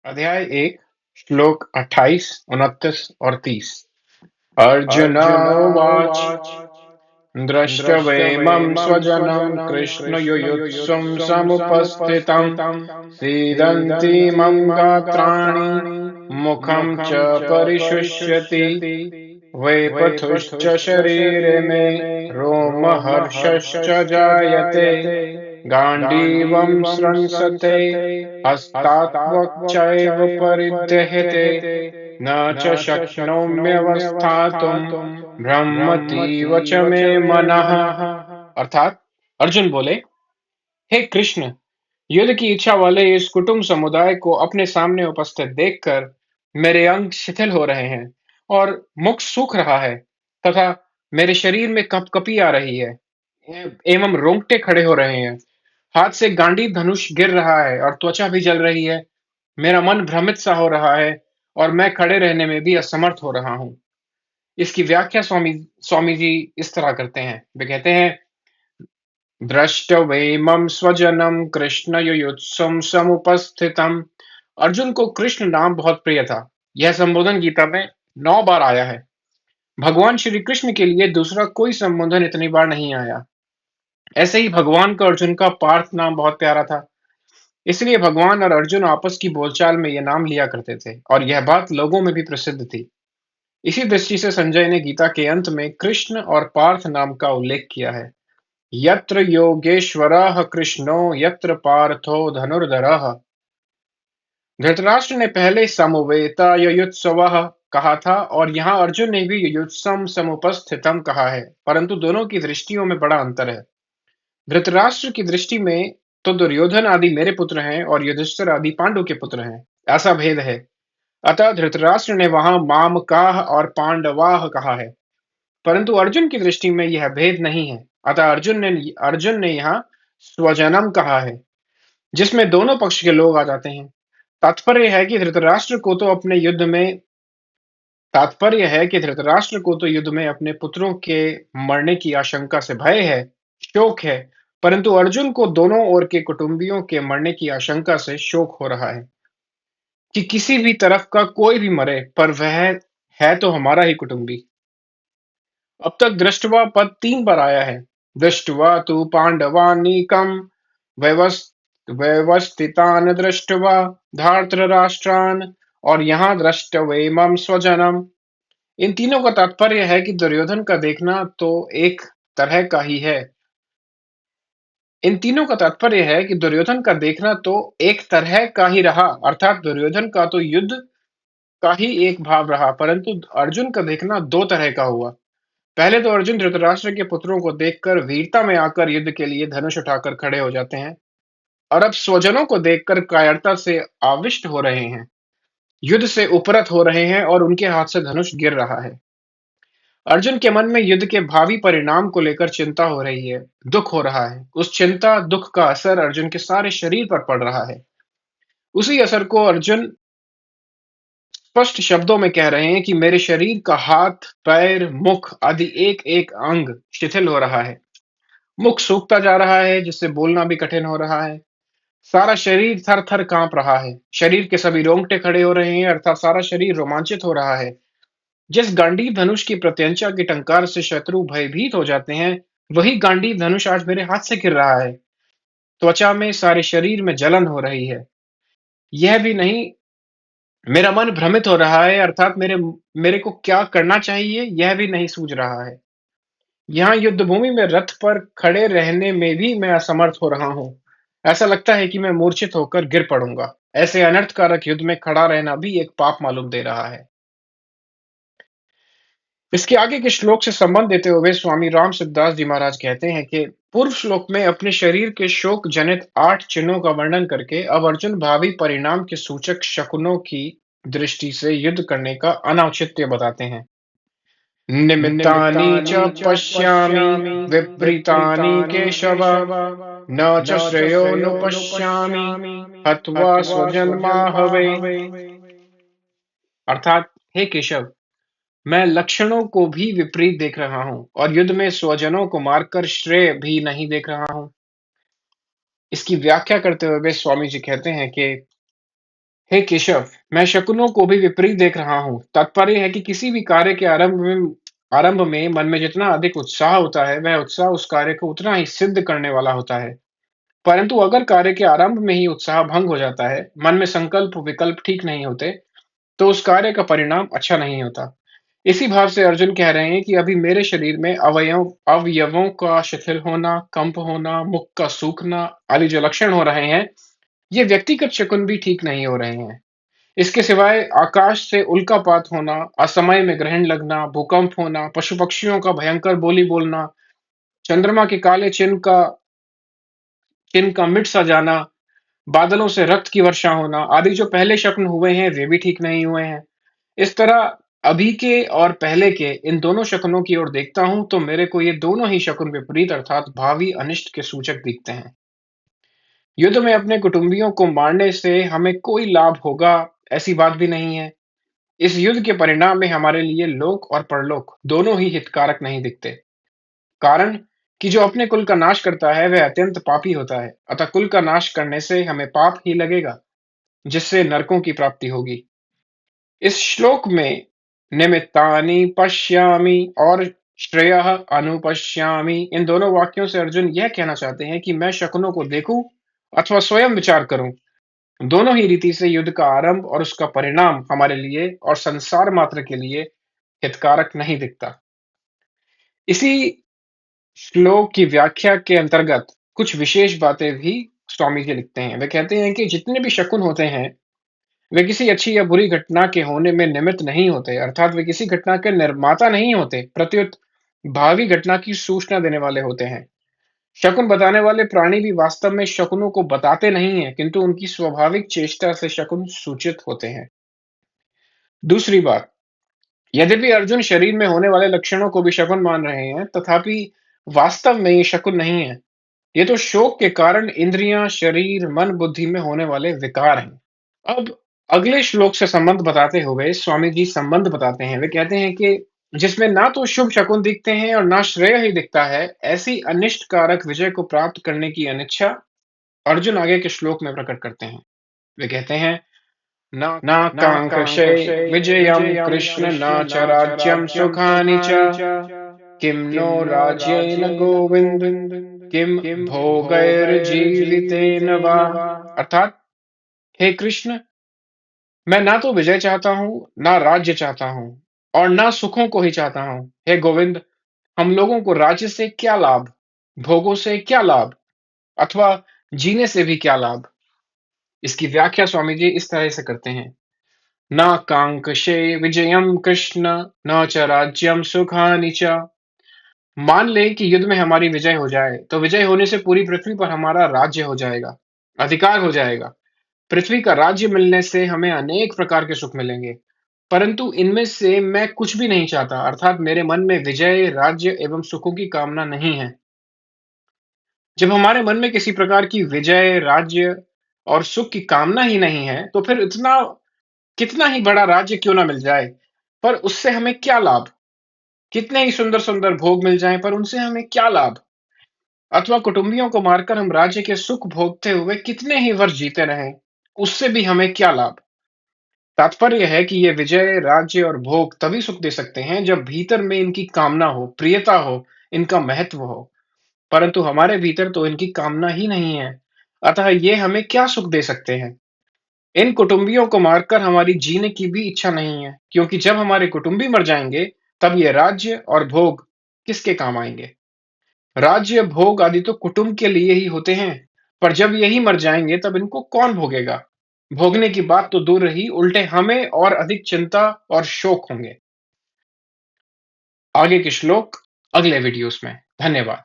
अध्याय 1 श्लोक 28, 29 और 30। अर्जुन उवाच दृष्टवेमं स्वजनं कृष्ण युयुत्सुं समुपस्थितं सीदन्ति मम गात्राणि मुखं च परिशुष्यति वेपथुश्च शरीरे मे रोमहर्षश्च जायते गाण्डीवं स्रंसते हस्तात्वक्चैव परिदह्यते न च शक्नोम्यवस्थातुं भ्रमतीव च मे मनः। अर्थात अर्जुन बोले, हे कृष्ण, युद्ध की इच्छा वाले इस कुटुंब समुदाय को अपने सामने उपस्थित देखकर मेरे अंग शिथिल हो रहे हैं और मुख सूख रहा है तथा मेरे शरीर में कपकपी आ रही है एवं रोंगटे खड़े हो रहे हैं। हाथ से गांडीव धनुष गिर रहा है और त्वचा भी जल रही है। मेरा मन भ्रमित सा हो रहा है और मैं खड़े रहने में भी असमर्थ हो रहा हूँ। इसकी व्याख्या स्वामी स्वामी जी इस तरह करते हैं। वे कहते हैं, दृष्टवेमं स्वजनं कृष्ण युयुत्सुं समुपस्थितम्। अर्जुन को कृष्ण नाम बहुत प्रिय था। यह संबोधन गीता में 9 बार आया है। भगवान श्री कृष्ण के लिए दूसरा कोई संबोधन इतनी बार नहीं आया। ऐसे ही भगवान को अर्जुन का पार्थ नाम बहुत प्यारा था। इसलिए भगवान और अर्जुन आपस की बोलचाल में यह नाम लिया करते थे और यह बात लोगों में भी प्रसिद्ध थी। इसी दृष्टि से संजय ने गीता के अंत में कृष्ण और पार्थ नाम का उल्लेख किया है। यत्र योगेश्वरः कृष्णो यत्र पार्थो धनुर्धरः। धृतराष्ट्र ने पहले समवेता युयुत्सवः कहा था और यहाँ अर्जुन ने भी युयुत्सम समुपस्थितम कहा है, परंतु दोनों की दृष्टियों में बड़ा अंतर है। धृतराष्ट्र की दृष्टि में तो दुर्योधन आदि मेरे पुत्र हैं और युधिष्ठिर आदि पांडु के पुत्र हैं, ऐसा भेद है। अतः धृतराष्ट्र ने वहां मामकाः और पांडवाः कहा है, परंतु अर्जुन की दृष्टि में यह भेद नहीं है। अतः अर्जुन ने यहाँ स्वजनम कहा है, जिसमें दोनों पक्ष के लोग आ जाते हैं। तात्पर्य है कि धृतराष्ट्र को तो अपने युद्ध में तात्पर्य है कि धृतराष्ट्र को तो युद्ध में अपने पुत्रों के मरने की आशंका से भय है, शोक है, परंतु अर्जुन को दोनों ओर के कुटुंबियों के मरने की आशंका से शोक हो रहा है कि किसी भी तरफ का कोई भी मरे, पर वह है तो हमारा ही कुटुंबी। अब तक दृष्टवा पद 3 बार आया है। दृष्टवा तु पांडवानीकम व्यवस्थितान दृष्टवा धार्तराष्ट्रान, और यहाँ दृष्टवेमं स्वजनम। इन तीनों का तात्पर्य है कि दुर्योधन का देखना तो एक तरह का ही है। इन तीनों का तात्पर्य है कि दुर्योधन का देखना तो एक तरह का ही रहा, अर्थात दुर्योधन का तो युद्ध का ही एक भाव रहा, परंतु अर्जुन का देखना 2 तरह का हुआ। पहले तो अर्जुन धृतराष्ट्र के पुत्रों को देखकर वीरता में आकर युद्ध के लिए धनुष उठाकर खड़े हो जाते हैं, और अब स्वजनों को देखकर कायरता से आविष्ट हो रहे हैं, युद्ध से उपरत हो रहे हैं और उनके हाथ से धनुष गिर रहा है। अर्जुन के मन में युद्ध के भावी परिणाम को लेकर चिंता हो रही है, दुख हो रहा है। उस चिंता दुख का असर अर्जुन के सारे शरीर पर पड़ रहा है। उसी असर को अर्जुन स्पष्ट शब्दों में कह रहे हैं कि मेरे शरीर का हाथ, पैर, मुख आदि एक एक अंग शिथिल हो रहा है। मुख सूखता जा रहा है, जिससे बोलना भी कठिन हो रहा है। सारा शरीर थर थर कांप रहा है। शरीर के सभी रोंगटे खड़े हो रहे हैं, अर्थात सारा शरीर रोमांचित हो रहा है। जिस गांडीव धनुष की प्रत्यंचा की टंकार से शत्रु भयभीत हो जाते हैं, वही गांडीव धनुष आज मेरे हाथ से गिर रहा है। त्वचा में, सारे शरीर में जलन हो रही है। यह भी नहीं, मेरा मन भ्रमित हो रहा है, अर्थात मेरे मेरे को क्या करना चाहिए यह भी नहीं सूझ रहा है। यहाँ युद्धभूमि में रथ पर खड़े रहने में भी मैं असमर्थ हो रहा हूँ। ऐसा लगता है कि मैं मूर्छित होकर गिर पड़ूंगा। ऐसे अनर्थकारक युद्ध में खड़ा रहना भी एक पाप मालूम दे रहा है। इसके आगे के श्लोक से संबंध देते हुए स्वामी राम सिद्धास जी महाराज कहते हैं कि पूर्व श्लोक में अपने शरीर के शोक जनित 8 चिन्हों का वर्णन करके अब अर्जुन भावी परिणाम के सूचक शकुनों की दृष्टि से युद्ध करने का अनौचित्य बताते हैं। निमित्तानि च पश्यामि विपरीतानि केशव, न च श्रेयोनुपश्यामि हत्वा स्वजन्माहवे। अर्थात, हे केशव, मैं लक्षणों को भी विपरीत देख रहा हूं और युद्ध में स्वजनों को मारकर श्रेय भी नहीं देख रहा हूं। इसकी व्याख्या करते हुए स्वामी जी कहते हैं कि हे केशव, मैं शकुनों को भी विपरीत देख रहा हूँ। तात्पर्य है कि किसी भी कार्य के आरंभ में मन में जितना अधिक उत्साह होता है, वह उत्साह उस कार्य को उतना ही सिद्ध करने वाला होता है। परंतु अगर कार्य के आरंभ में ही उत्साह भंग हो जाता है, मन में संकल्प विकल्प ठीक नहीं होते, तो उस कार्य का परिणाम अच्छा नहीं होता। इसी भाव से अर्जुन कह रहे हैं कि अभी मेरे शरीर में अवयवों का शिथिल होना, कंप होना, मुख का सूखना आदि जो लक्षण हो रहे हैं, ये व्यक्तिगत शकुन भी ठीक नहीं हो रहे हैं। इसके सिवाय आकाश से उल्कापात होना, असमय में ग्रहण लगना, भूकंप होना, पशु-पक्षियों का भयंकर बोली बोलना, चंद्रमा के काले चिन्ह का मिट सा जाना, बादलों से रक्त की वर्षा होना आदि जो पहले शकुन हुए हैं, वे भी ठीक नहीं हुए हैं। इस तरह अभी के और पहले के इन दोनों शकुनों की ओर देखता हूं तो मेरे को ये दोनों ही शकुन विपरीत अर्थात भावी अनिष्ट के सूचक दिखते हैं। युद्ध में अपने कुटुंबियों को मारने से हमें कोई लाभ होगा, ऐसी बात भी नहीं है। इस युद्ध के परिणाम में हमारे लिए लोक और परलोक दोनों ही हितकारक नहीं दिखते। कारण कि जो अपने कुल का नाश करता है वह अत्यंत पापी होता है, अतः कुल का नाश करने से हमें पाप ही लगेगा, जिससे नरकों की प्राप्ति होगी। इस श्लोक में निमित्तानि पश्यामि और श्रेयः अनुपश्यामि, इन दोनों वाक्यों से अर्जुन यह कहना चाहते हैं कि मैं शकुनों को देखूं अथवा स्वयं विचार करूं, दोनों ही रीति से युद्ध का आरंभ और उसका परिणाम हमारे लिए और संसार मात्र के लिए हितकारक नहीं दिखता। इसी श्लोक की व्याख्या के अंतर्गत कुछ विशेष बातें भी स्वामी जी लिखते हैं। वे कहते हैं कि जितने भी शकुन होते हैं, वे किसी अच्छी या बुरी घटना के होने में निमित्त नहीं होते, अर्थात वे किसी घटना के निर्माता नहीं होते, प्रत्युत भावी घटना की सूचना देने वाले होते हैं। शकुन बताने वाले प्राणी भी वास्तव में शकुनों को बताते नहीं हैं, किंतु उनकी स्वाभाविक चेष्टा से शकुन सूचित होते हैं। दूसरी बात, यद्यपि अर्जुन शरीर में होने वाले लक्षणों को भी शकुन मान रहे हैं, तथापि वास्तव में ये शकुन नहीं है। ये तो शोक के कारण इंद्रियां, शरीर, मन, बुद्धि में होने वाले विकार हैं। अब अगले श्लोक से संबंध बताते हुए स्वामी जी संबंध बताते हैं। वे कहते हैं कि जिसमें ना तो शुभ शकुन दिखते हैं और ना श्रेय ही दिखता है, ऐसी अनिष्ट कारक विजय को प्राप्त करने की अनिच्छा अर्जुन आगे के श्लोक में प्रकट करते हैं। वे कहते हैं, न कांक्षे विजयम कृष्ण न च राज्यम सुखानि च किम नो राज्येन गोविंद किम भोगैर्जीवितेन वा। अर्थात, हे कृष्ण, मैं ना तो विजय चाहता हूँ, ना राज्य चाहता हूँ और ना सुखों को ही चाहता हूँ। हे गोविंद, हम लोगों को राज्य से क्या लाभ, भोगों से क्या लाभ अथवा जीने से भी क्या लाभ। इसकी व्याख्या स्वामी जी इस तरह से करते हैं, न कांक्षे विजयम कृष्ण न च राज्यम सुखानि च। मान लें कि युद्ध में हमारी विजय हो जाए, तो विजय होने से पूरी पृथ्वी पर हमारा राज्य हो जाएगा, अधिकार हो जाएगा। पृथ्वी का राज्य मिलने से हमें अनेक प्रकार के सुख मिलेंगे, परंतु इनमें से मैं कुछ भी नहीं चाहता, अर्थात मेरे मन में विजय, राज्य एवं सुखों की कामना नहीं है। जब हमारे मन में किसी प्रकार की विजय, राज्य और सुख की कामना ही नहीं है, तो फिर इतना कितना ही बड़ा राज्य क्यों ना मिल जाए, पर उससे हमें क्या लाभ? कितने ही सुंदर-सुंदर भोग मिल जाएं, पर उनसे हमें क्या लाभ? अथवा कुटुंबियों को मारकर हम राज्य के सुख भोगते हुए कितने ही वर्ष जीते रहें, उससे भी हमें क्या लाभ? तात्पर्य है कि ये विजय, राज्य और भोग तभी सुख दे सकते हैं जब भीतर में इनकी कामना हो, प्रियता हो, इनका महत्व हो। परंतु हमारे भीतर तो इनकी कामना ही नहीं है। अतः ये हमें क्या सुख दे सकते हैं? इन कुटुंबियों को मारकर हमारी जीने की भी इच्छा नहीं है, क्योंकि जब हमारे कुटुंबी मर जाएंगे, तब ये राज्य और भोग किसके काम आएंगे? राज्य, भोग आदि तो कुटुंब के लिए ही होते हैं, पर जब यही मर जाएंगे तब इनको कौन भोगेगा? भोगने की बात तो दूर रही, उल्टे हमें और अधिक चिंता और शोक होंगे। आगे के श्लोक अगले वीडियोस में। धन्यवाद।